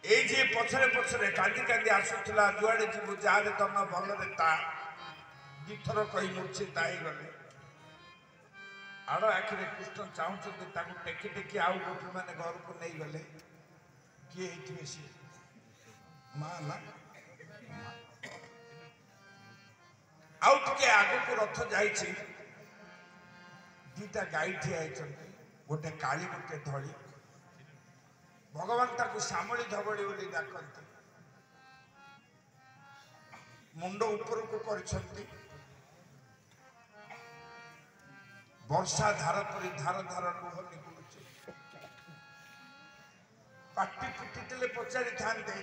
এই যে পছরে পছরে কাঁদি কাঁদি আসুଥିଲା যুଆଡେ ଯିବୁ ଯାହାରେ ତମ ଭଲରେ ତା ଦିଥର କହି ମୂର୍ଚ୍ଛିତ ହେଇଗଲେ। ଆଡ଼ ଆଖିରେ କୃଷ୍ଣ ଚାହୁଁଛନ୍ତି ତାକୁ ଟେକି ଟେକି ଆଉ ଗୋପୀ ମାନେ ଘରକୁ ନେଇଗଲେ। କିଏ ହେଇଥିବେ ସିଏ? ମା ନା ଆଉ ଟିକେ ଆଗକୁ ରଥ ଯାଇଛି। ଦିଟା ଗାଈ ଠିଆ ହେଇଛନ୍ତି, ଗୋଟେ କାଳି ଗୋଟେ ଧଳି। ଭଗବାନ ତାକୁ ଶ୍ୟାମଳୀ ଧବଳି ବୋଲି ଡାକନ୍ତି। ମୁଣ୍ଡ ଉପରକୁ କରିଛନ୍ତି, ବର୍ଷା ଧାର ପରି ଧାର ଧାର ଲୁହ ନିଗୁଡୁଛି। ପାଟି ଫିଟିଥିଲେ ପଚାରିଥାନ୍ତେ,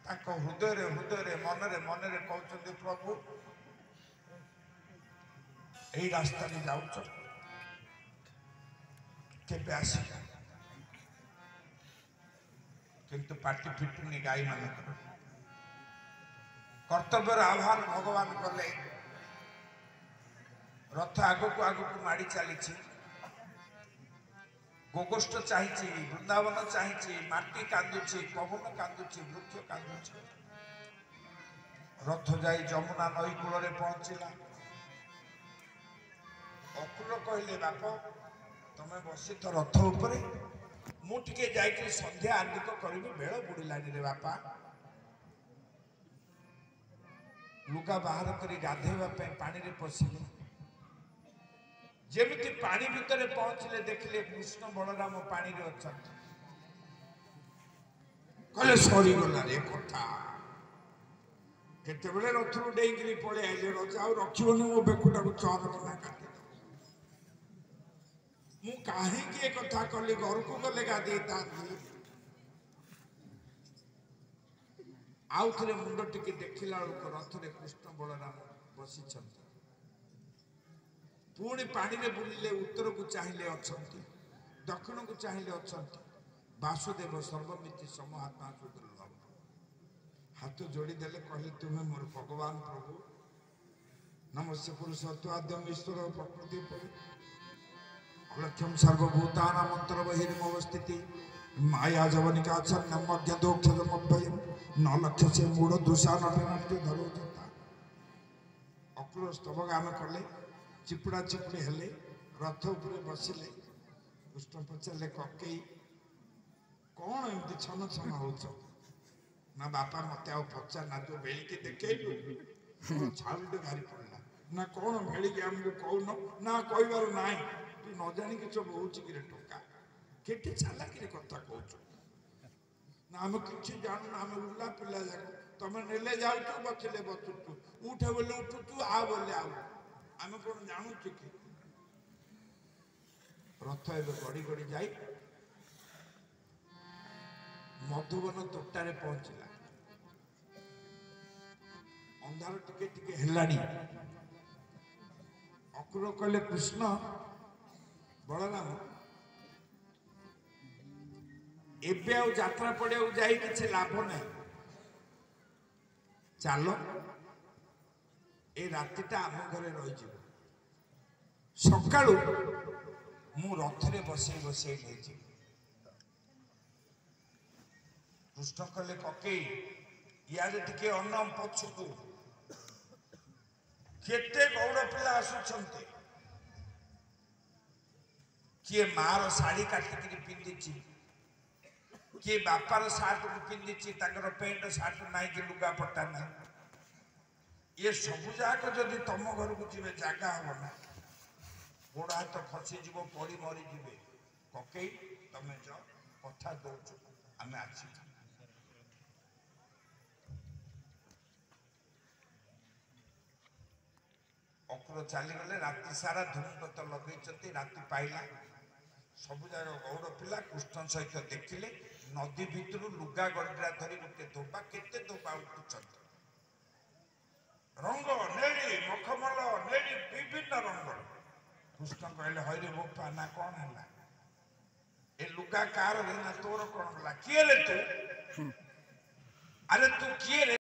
ତାଙ୍କ ହୃଦୟରେ ହୃଦୟରେ ମନରେ ମନରେ କହୁଛନ୍ତି, ପ୍ରଭୁ ଏଇ ରାସ୍ତାରେ ଯାଉଛ, କେବେ ଆସିବ? କିନ୍ତୁ ପାଟି ଫିଟୁନି ଗାଈ ମାନଙ୍କର। କର୍ତ୍ତବ୍ୟର ଆହ୍ୱାନ ଭଗବାନ କଲେ। ରଥ ଆଗକୁ ଆଗକୁ ମାଡ଼ି ଚାଲିଛି। ଗୋଗୋଷ୍ଠ ଚାହିଁଛି, ବୃନ୍ଦାବନ ଚାହିଁଛି, ମାଟି କାନ୍ଦୁଛି, ପବନ କାନ୍ଦୁଛି, ବୃକ୍ଷ କାନ୍ଦୁଛି। ରଥ ଯାଇ ଯମୁନା ନଈ କୂଳରେ ପହଞ୍ଚିଲା। ଅକ୍ରୁର କହିଲେ, ବାପ ତମେ ବସିଥ ରଥ ଉପରେ, ମୁଁ ଟିକେ ଯାଇକି ସନ୍ଧ୍ୟା ଆରମ୍ଭ କରିବି, ବେଳ ବୁଡ଼ିଲାଣି ରେ ବାପା। ଲୁଗା ବାହାର କରି ଗାଧୋଇବା ପାଇଁ ପାଣିରେ ପଶିଲେ। ଯେମିତି ପାଣି ଭିତରେ ପହଞ୍ଚିଲେ ଦେଖିଲେ କୃଷ୍ଣ ବଳରାମ ପାଣିରେ ଅଛନ୍ତି। କହିଲେ ସରିଗଲା ରେ କଥା। କେତେବେଳେ ରଥରୁ ଡେଇଁକିରି ପଳେଇ ଆଇଲେ। ରଜା ଆଉ ରଖିବନି, ମୋ ବେକୁଟାକୁ ଚରକିନା କାଟିଦେବ। ମୁଁ କାହିଁକି ଏ କଥା କଲି? ଘରକୁ ଗଲେ ଗାଧେଇଥାନ୍ତି। ଆଉ ଥରେ ମୁଣ୍ଡ ଟିକେ ଦେଖିଲା ବେଳକୁ ରଥରେ କୃଷ୍ଣ ବଳରାମ ବସିଛନ୍ତି। ପୁଣି ପାଣିରେ ବୁଲିଲେ, ଉତ୍ତରକୁ ଚାହିଁଲେ ଅଛନ୍ତି, ଦକ୍ଷିଣକୁ ଚାହିଁଲେ ଅଛନ୍ତି। ବାସୁଦେବ ସର୍ବମିତି ସମହାତ୍ମା ସୁଦୁର୍ଲଭ। ହାତ ଯୋଡ଼ିଦେଲେ, କହିଲେ ତୁମେ ମୋର ଭଗବାନ ପ୍ରଭୁ। ନମସ୍ତେ ପୁରୁଷତ୍ୱାଦ୍ୟମ ଈଶ୍ୱର ପ୍ରକୃତି ଅଲକ୍ଷ୍ୟମ ସର୍ବଭୂତାନାଂ ଅନ୍ତର୍ବହିର୍ମ ଅବସ୍ଥିତି ମାୟା ଜବନିକା ଛନ୍ନ ମଧ୍ୟ ଦୋକ୍ଷମଭୟମ୍ ନ ଲକ୍ଷ୍ୟ ସେ ମୂଳ ଦୃଶା ନଟନାଟ୍ୟ ଧରୋଜତା। ଅକ୍ରୁର ସ୍ତବଗାନ କଲେ, ଚିପୁଡ଼ା ଚିପୁଡ଼ି ହେଲେ, ରଥ ଉପରେ ବସିଲେ। କୃଷ୍ଣ ପଚାରିଲେ, କକେଇ କଣ ଏମିତି ଛନ ଛନ ହଉଛ? ନା ବାପା ମତେ ଆଉ ପଚାର ନା, ତୁ ଭେଳିକି ଦେଖେଇଲୁ, ଛାଉଟେ ଭାରି ପଡିଲା। ନା କଣ ଭେଳିକି ଆମକୁ କହୁନ? ନା କହିବାର ନାହିଁ, ତୁ ନ ଜାଣିକି ସବୁ ହଉଛି କିରେ ଟୋକା, କେତେ ଚାଲାକିରେ କଥା କହୁଛୁ। ନା ଆମେ କିଛି ଜାଣୁନା, ଆମେ ଉଲା ପିଲା ଯାକ। ତମେ ନେଲେ ଯାଉଛୁ, ବସିଲେ ବସୁଛୁ, ଉଠେ ବୋଲେ ଉଠୁଛୁ, ଆଉ ବୋଲେ ଆଉ। ଆମେ କଣ ଜାଣୁଛୁ କି? ରଥ ଏବେ ଗଡି ଗଡି ଯାଇ ମଧୁବନ ତୋଟାରେ ପହଞ୍ଚିଲା। ଅନ୍ଧାର ଟିକେ ଟିକେ ହେଲାଣି। ଅକ୍ରୁର କହିଲେ, କୃଷ୍ଣ ବଳରାମ ଏବେ ଆଉ ଯାତ୍ରା ପଡିଆକୁ ଯାଇ କିଛି ଲାଭ ନାହିଁ। ଚାଲ ଏ ରାତିଟା ଆମ ଘରେ ରହିଯିବ। ସକାଳୁ ମୁଁ ରଥରେ ବସେଇ ବସେଇ ନେଇଯିବି। କୃଷ୍ଣ କହିଲେ, କକେଇ ଇଆଡେ ଟିକେ ଅନ୍ନ ପଛକୁ। କେତେ ଗୌଡ଼ ପିଲା ଆସୁଛନ୍ତି। କିଏ ମାର ଶାଢୀ କାଟିକିରି ପିନ୍ଧିଛି, କିଏ ବାପାର ସାର୍ଟକୁ ପିନ୍ଧିଛି, ତାଙ୍କର ପ୍ୟାଣ୍ଟ ସାର୍ଟ ନାହିଁ କି ଲୁଗାପଟା ନାହିଁ। ଇଏ ସବୁ ଯାକ ଯଦି ତମ ଘରକୁ ଯିବେ, ଜାଗା ହବ ନା, ଗୋଡ଼ ହାତ ଖସିଯିବ, ପଡ଼ି ମରିଯିବେ। କକେଇ ତମେ ଯାଅ, କଥା ଦଉଛୁ, ଆମେ ଆସିଛୁ। ଅକ୍ରୁର ଚାଲିଗଲେ। ରାତି ସାରା ଧୂମପତ୍ର ଲଗେଇଛନ୍ତି। ରାତି ପାଇଲା, ସବୁ ଯାକ ଗୌଡ଼ ପିଲା କୃଷ୍ଣ ସହିତ ଦେଖିଲେ। ନଦୀ ଭିତରୁ ଲୁଗା ଗଣ୍ଡିରା ଧରି ଗୋଟେ ଧୋବା, କେତେ ଧୋବା ଉଠୁଛନ୍ତି। ରଙ୍ଗ ନେଳି, ମଖମଲ ନେଳି, ବିଭିନ୍ନ ରଙ୍ଗର। କୃଷ୍ଣ କହିଲେ, ହଇରେ ବୋପା, ନା କଣ ହେଲା? ଏ ଲୁଗା କାହାର ରେ? ନା ତୋର କଣ ହେଲା? କିଏ ରେ ତୁ? ଆରେ ତୁ କିଏ ରେ?